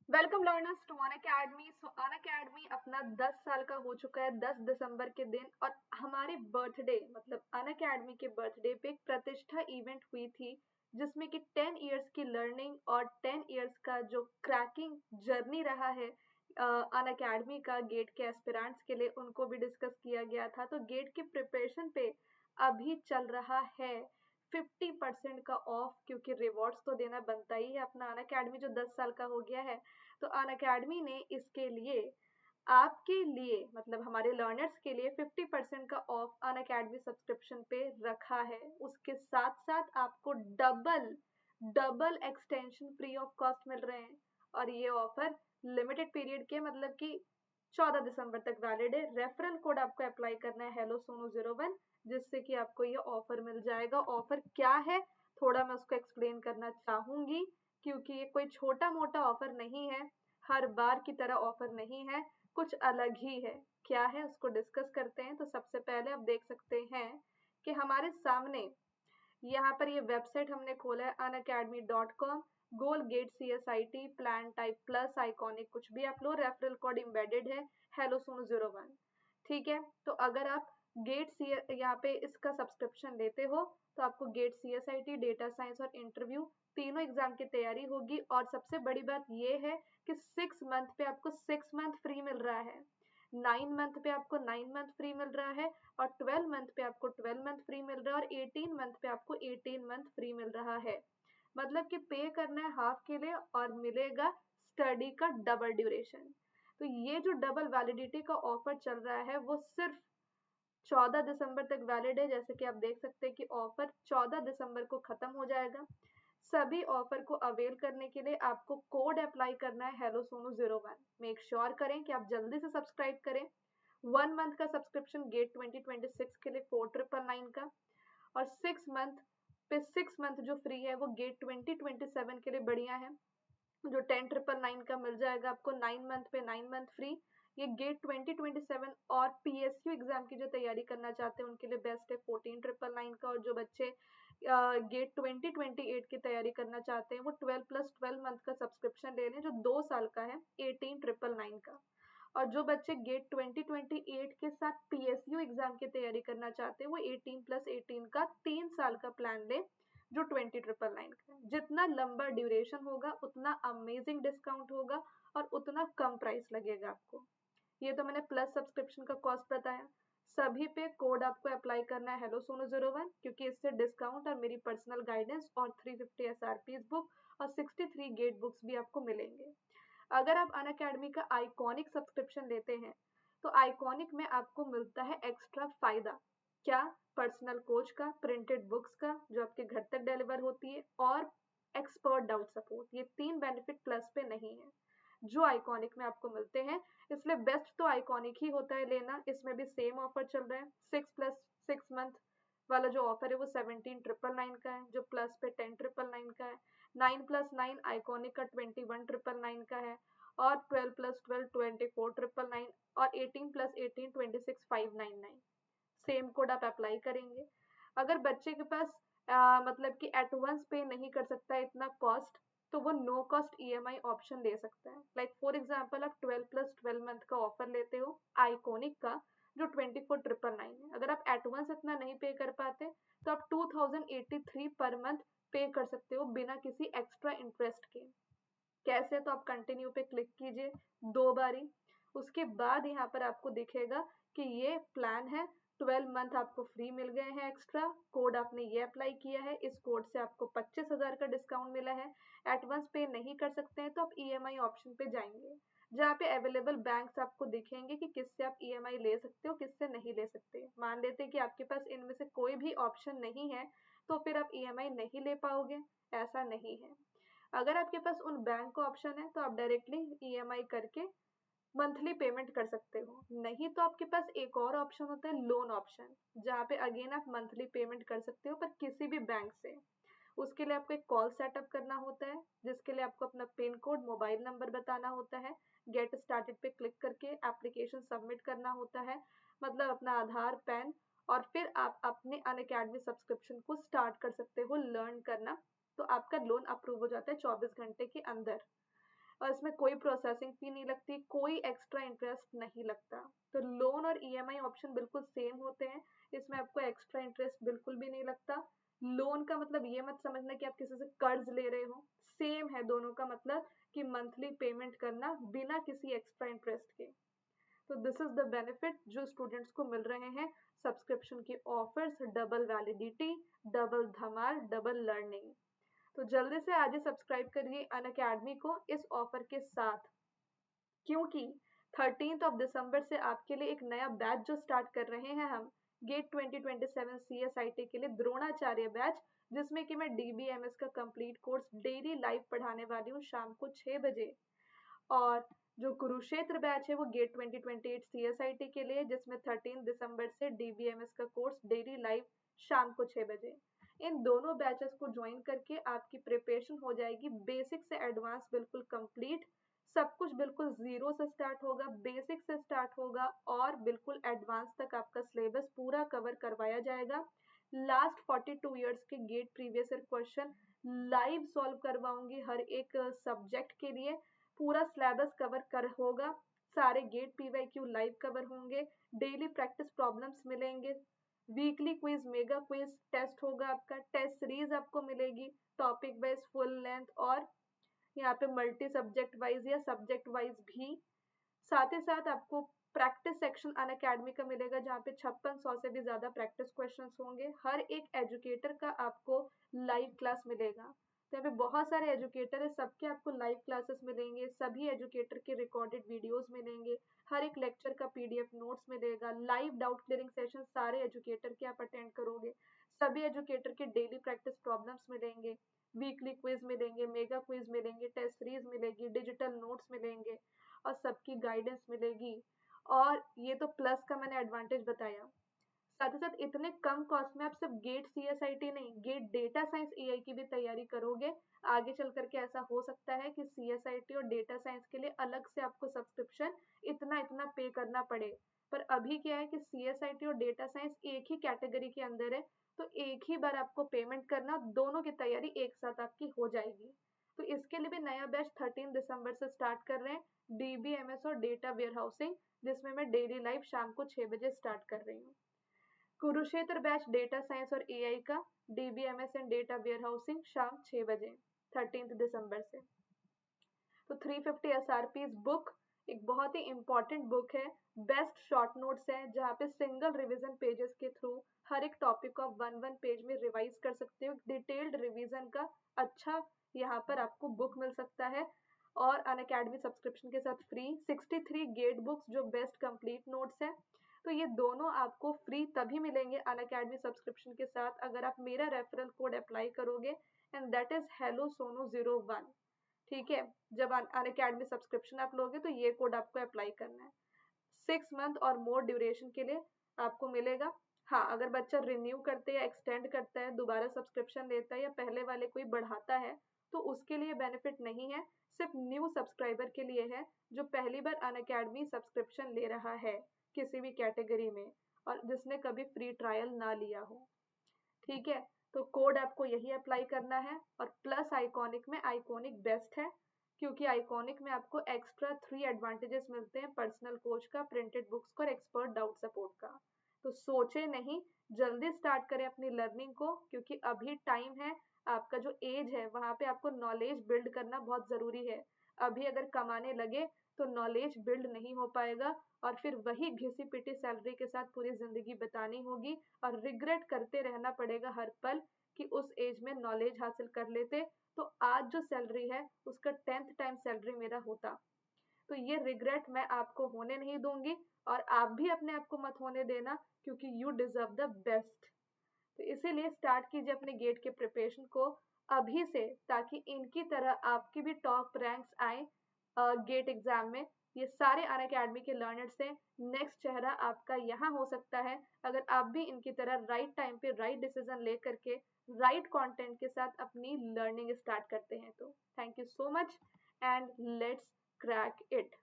Welcome learners to Unacademy. Unacademy अपना 10 साल का हो चुका है 10 दिसंबर के दिन, और हमारे बर्थडे मतलब अन अकेडमी के बर्थडे पे एक प्रतिष्ठा इवेंट हुई थी जिसमें कि 10 इयर्स की लर्निंग और 10 इयर्स का जो क्रैकिंग जर्नी रहा है अन अकेडमी का गेट के एस्पिरेंट्स के लिए, उनको भी डिस्कस किया गया था। तो गेट के प्रिपरेशन पे अभी चल रहा है 50% का ऑफ, क्योंकि रिवॉर्ड्स तो देना बनता ही है। अपना अन अकेडमी जो 10 साल का हो गया है, तो अन अकेडमी ने इसके लिए आपके लिए मतलब हमारे लर्नर्स के लिए 50% का ऑफ अन अकेडमी सब्सक्रिप्शन पे रखा है। उसके साथ साथ आपको double double extension free of cost मिल रहे हैं, और ये ऑफर लिमिटेड पीरियड के मतलब कि 14 दिसंबर तक वैलिड है। रेफरल कोड आपको अप्लाई करना है हेलो सोनू 01, जिससे कि आपको ये ऑफर मिल जाएगा। ऑफर क्या है थोड़ा मैं उसको एक्सप्लेन करना चाहूंगी, क्योंकि ये कोई छोटा मोटा ऑफर नहीं है, हर बार की तरह ऑफर नहीं है, कुछ अलग ही है। क्या है उसको डिस्कस करते हैं। तो सबसे पहले आप देख सकते हैं कि हमारे सामने यहाँ पर ये वेबसाइट हमने खोला है unacademy.com। Goal GATE CSIT plan type plus iconic कुछ भी आप लो, रेफरल कोड इम्बेडेड है हेलो सोनू 01। ठीक है, तो अगर आप गेट सी यहाँ पे इसका सब्सक्रिप्शन लेते हो तो आपको गेट CSIT, डेटा साइंस और इंटरव्यू तीनों एग्जाम की तैयारी होगी। और सबसे बड़ी बात ये है कि 6 मंथ पे आपको 6 मंथ फ्री मिल रहा है, 9 मंथ पे आपको 9 मंथ फ्री मिल रहा है, और 12 मंथ पे आपको 12 मंथ फ्री मिल रहा है, और 18 मंथ पे आपको 18 मंथ फ्री मिल रहा है। मतलब कि पे करना है हाफ के लिए और मिलेगा स्टडी का डबल ड्यूरेशन। तो ये जो डबल वैलिडिटी का ऑफर चल रहा है वो सिर्फ 14 दिसंबर तक वैलिड है। जैसे कि आप देख सकते हैं कि ऑफर 14 दिसंबर को खत्म हो जाएगा। सभी ऑफर को अवेल करने के लिए आपको कोड अप्लाई करना है हेलो सोनू 01। मेक श्योर करें कि आप जल्दी से सब्सक्राइब करें। 1 मंथ का सब्सक्रिप्शन गेट 2026 के लिए 4999 का, और 6 मंथ पे 6 मंथ जो फ्री है वो गेट 2027 के लिए बढ़िया है, जो 10,999 का मिल जाएगा आपको 9 मंथ पे 9 मंथ फ्री। ये गेट 2027 और PSU एग्जाम की जो तैयारी करना चाहते हैं उनके लिए बेस्ट है 14,999 का, और जो बच्चे गेट 2028 की तैयारी करना चाहते हैं वो 12+12 मंथ का सब्सक्रिप्शन ले लें जो 2 साल का है 18,999 का। और जो बच्चे गेट 2028 के साथ PSU एग्जाम की तैयारी करना चाहते हैं वो 18+18 का 3 साल का प्लान ले जो 20,999 का है। जितना लंबा ड्यूरेशन होगा उतना अमेजिंग डिस्काउंट होगा और उतना कम प्राइस लगेगा आपको। ये तो मैंने प्लस सब्सक्रिप्शन का कॉस्ट बताया। सभी पे कोड आपको अप्लाई करना है हेलो सोनू 01, क्योंकि इससे डिस्काउंट और मेरी पर्सनल गाइडेंस और 350 SRPs बुक और 63 गेट बुक्स भी आपको मिलेंगे। अगर आप अन अकेडमी का आइकॉनिक सब्सक्रिप्शन लेते हैं तो आइकॉनिक में आपको मिलता है एक्स्ट्रा फायदा। क्या? पर्सनल कोच का, प्रिंटेड बुक्स का जो आपके घर तक डिलीवर होती है, और एक्सपर्ट डाउट सपोर्ट। ये 3 बेनिफिट प्लस पे नहीं है जो आइकॉनिक में आपको मिलते हैं, इसलिए बेस्ट तो आइकॉनिक ही होता है लेना। इसमें भी सेम ऑफर चल रहा है, 6+6 मंथ वाला जो ऑफर है वो 17,999 का है, जो प्लस पे 10,999 का है। 9+9 आइकॉनिक का 21,999 का है, और 12+12 24,999, और 18+18 26,599। सेम कोड आप अप्लाई करेंगे। अगर बच्चे के पास मतलब कि एडवांस पे नहीं कर सकता है इतना कॉस्ट, तो वो नो कॉस्ट EMI ऑप्शन ले सकता है। लाइक फॉर एग्जाम्पल आप 12+12 मंथ का ऑफर लेते हो आइकॉनिक का जो 24,999 है। अगर आप एडवांस इतना नहीं पे कर पाते तो आप 2083 पर मंथ पे कर सकते हो बिना किसी एक्स्ट्रा इंटरेस्ट के। कैसे? तो आप कंटिन्यू पे क्लिक कीजिए 2 बारी, उसके बाद यहाँ पर आपको दिखेगा कि ये प्लान है, 12 मंथ आपको फ्री मिल गए हैं एक्स्ट्रा। कोड आपने ये अप्लाई किया है, इस कोड से आपको 25,000 का डिस्काउंट मिला है। एडवांस पे नहीं कर सकते हैं तो आप EMI ऑप्शन पे जाएंगे, जहाँ पे अवेलेबल बैंक्स आपको दिखेंगे कि किससे आप EMI ले सकते हो, किससे नहीं ले सकते। मान लेते हैं कि आपके पास इनमें से कोई भी ऑप्शन नहीं है, तो फिर आप EMI नहीं ले पाओगे, ऐसा नहीं है। अगर आपके पास उन बैंक का ऑप्शन है तो आप डायरेक्टली EMI करके मंथली पेमेंट कर सकते हो। नहीं तो आपके पास एक और ऑप्शन होता है लोन ऑप्शन, जहाँ पे अगेन आप मंथली पेमेंट कर सकते हो पर किसी भी बैंक से। उसके लिए आपको एक कॉल सेटअप करना होता है, जिसके लिए आपको अपना पिन कोड, मोबाइल नंबर बताना होता है। गेट स्टार्टेड पे क्लिक करके एप्लीकेशन सबमिट करना होता है, मतलब अपना आधार, पैन, और फिर आप अपने अनअकैडमी सब्सक्रिप्शन को स्टार्ट कर सकते हो लर्न करना। तो आपका लोन अप्रूव हो जाता है 24 घंटे के अंदर। और इसमें कोई प्रोसेसिंग फी नहीं लगती, कोई एक्स्ट्रा इंटरेस्ट नहीं लगता। तो लोन और ईएमआई ऑप्शन बिल्कुल सेम होते हैं, इसमें आपको एक्स्ट्रा इंटरेस्ट बिल्कुल भी नहीं लगता। लोन का मतलब ये मत समझना कि आप किसी से कर्ज ले रहे हो, सेम है दोनों का मतलब कि मंथली पेमेंट करना बिना किसी एक्स्ट्रा इंटरेस्ट के। तो दिस इज द बेनिफिट जो स्टूडेंट्स को मिल रहे हैं सब्सक्रिप्शन की ऑफर्स, डबल वैलिडिटी, डबल धमाल, डबल लर्निंग। तो जल्दी से आज ही सब्सक्राइब करिए अनअकैडमी को इस ऑफर के साथ, क्योंकि 13 दिसंबर से आपके लिए एक नया बैच जो स्टार्ट कर रहे हैं हम, गेट 2027 CSIT के लिए द्रोणाचार्य बैच, जिसमें कि मैं DBMS का कंप्लीट कोर्स डेली लाइव पढ़ाने वाली हूँ शाम को 6 बजे। और जो कुरुक्षेत्र बैच है वो गेट 2028 CSIT के लिए, जिसमें 13 दिसंबर से DBMS का कोर्स डेली लाइव शाम को 6 बजे। इन दोनों बैचेस को ज्वाइन करके आपकी प्रिपरेशन हो जाएगी बेसिक से एडवांस बिल्कुल कंप्लीट। सब कुछ बिल्कुल जीरो से स्टार्ट होगा, बेसिक से स्टार्ट होगा और बिल्कुल एडवांस तक आपका सिलेबस पूरा कवर करवाया जाएगा। लास्ट 42 ईयर्स के GATE previous year question live solve करवाऊंगी हर एक सब्जेक्ट के लिए, पूरा सिलेबस कवर कर होगा, सारे गेट PYQ लाइव कवर होंगे, डेली प्रैक्टिस प्रॉब्लम्स मिलेंगे, weekly quiz, mega quiz test होगा, आपका टेस्ट सीरीज आपको मिलेगी टॉपिक वाइज फुल लेंथ और यहाँ पे मल्टी सब्जेक्ट वाइज या सब्जेक्ट वाइज भी। साथ ही साथ आपको प्रैक्टिस सेक्शन अनअकैडमी का मिलेगा जहाँ पे 5600 से भी ज्यादा प्रैक्टिस क्वेश्चंस होंगे। हर एक एजुकेटर का आपको लाइव क्लास मिलेगा, तो यहाँ पे बहुत सारे एजुकेटर है, सबके आपको लाइव क्लासेस मिलेंगे, सभी एजुकेटर के रिकॉर्डेड वीडियोस मिलेंगे, हर एक लेक्चर का PDF नोट्स मिलेगा, लाइव डाउट क्लियरिंग सेशन सारे एजुकेटर के आप अटेंड करोगे, सभी एजुकेटर के डेली प्रैक्टिस प्रॉब्लम्स मिलेंगे, वीकली क्विज मिलेंगे, मेगा क्विज मिलेंगे, टेस्ट सीरीज मिलेगी, डिजिटल नोट्स मिलेंगे और सबकी गाइडेंस मिलेगी। और ये तो प्लस का मैंने एडवांटेज बताया, साथ ही साथ इतने कम कॉस्ट में आप सिर्फ गेट CSIT नहीं, गेट डेटा साइंस AI की भी तैयारी करोगे। आगे चल करके ऐसा हो सकता है कि CSIT और डेटा साइंस के लिए अलग से आपको सब्सक्रिप्शन इतना इतना पे करना पड़े, पर अभी क्या है कि CSIT और डेटा साइंस एक ही कैटेगरी के अंदर है, तो एक ही बार आपको पेमेंट करना, दोनों की तैयारी एक साथ आपकी हो जाएगी। तो इसके लिए भी नया बैच 13 दिसंबर से स्टार्ट कर रहे हैं, DBMS और डेटा वेयरहाउसिंग, जिसमें मैं डेली लाइव शाम को 6 बजे स्टार्ट कर रही हूँ। कुरुक्षेत्र बैच डेटा साइंस और AI का, DBMS एंड डेटा वेयरहाउसिंग शाम 6 बजे 13 दिसंबर से। तो 350 SRPs बुक एक बहुत ही इंपॉर्टेंट बुक है, बेस्ट शॉर्ट नोट्स है जहाँ पे सिंगल रिवीजन पेजेस के थ्रू हर एक टॉपिक को आप वन पेज में रिवाइज कर सकते हो, डिटेल्ड रिवीजन का अच्छा यहाँ पर आपको बुक मिल सकता है। और अनअकैडमी सब्सक्रिप्शन के साथ फ्री 63 गेट बुक्स जो बेस्ट कंप्लीट नोट्स है, तो ये दोनों आपको फ्री तभी मिलेंगे अनअकैडमी सब्सक्रिप्शन के साथ अगर आप मेरा रेफरल कोड अप्लाई करोगे, and that is hello Sonu 01। ठीक है, जब अनअकैडमी सब्सक्रिप्शन आप लोगे तो ये कोड आपको अप्लाई करना है। 6 मंथ और मोर ड्यूरेशन के लिए आपको मिलेगा। हाँ, अगर बच्चा रिन्यू करते या एक्सटेंड करता है, दोबारा सब्सक्रिप्शन लेता है या पहले वाले कोई बढ़ाता है, तो उसके लिए बेनिफिट नहीं है, सिर्फ न्यू सब्सक्राइबर के लिए है जो पहली बार अनअकैडमी सब्सक्रिप्शन ले रहा है किसी भी कैटेगरी में और जिसने कभी फ्री ट्रायल ना लिया हो। ठीक है, तो कोड आपको यही अप्लाई करना है। और प्लस आइकॉनिक में, आइकॉनिक बेस्ट है क्योंकि आइकॉनिक में आपको एक्स्ट्रा 3 एडवांटेजेस मिलते हैं, पर्सनल कोच का, प्रिंटेड बुक्स का और एक्सपर्ट डाउट सपोर्ट का। तो सोचे नहीं, जल्दी स्टार्ट करें अपनी लर्निंग को, क्योंकि अभी टाइम है, आपका जो एज है वहां पे आपको नॉलेज बिल्ड करना बहुत जरूरी है। अभी अगर कमाने लगे तो नॉलेज बिल्ड नहीं हो पाएगा और फिर वही घिसी पिटी सैलरी के साथ पूरी जिंदगी बितानी होगी और रिग्रेट करते रहना पड़ेगा हर पल कि उस एज में नॉलेज हासिल कर लेते तो आज जो सैलरी है उसका 10th टाइम सैलरी मेरा होता। तो ये रिग्रेट मैं आपको होने नहीं दूंगी और आप भी अपने आप को मत होने देना, क्योंकि यू डिजर्व द बेस्ट। तो इसीलिए स्टार्ट कीजिए अपने गेट के प्रिपरेशन को अभी से, ताकि इनकी तरह आपकी भी टॉप रैंक्स आए गेट एग्जाम में। ये सारे अनअकैडमी के लर्नर्स हैं, नेक्स्ट चेहरा आपका यहाँ हो सकता है अगर आप भी इनकी तरह राइट टाइम पे राइट डिसीजन ले करके राइट कंटेंट के साथ अपनी लर्निंग स्टार्ट करते हैं। तो thank you so much and let's crack it.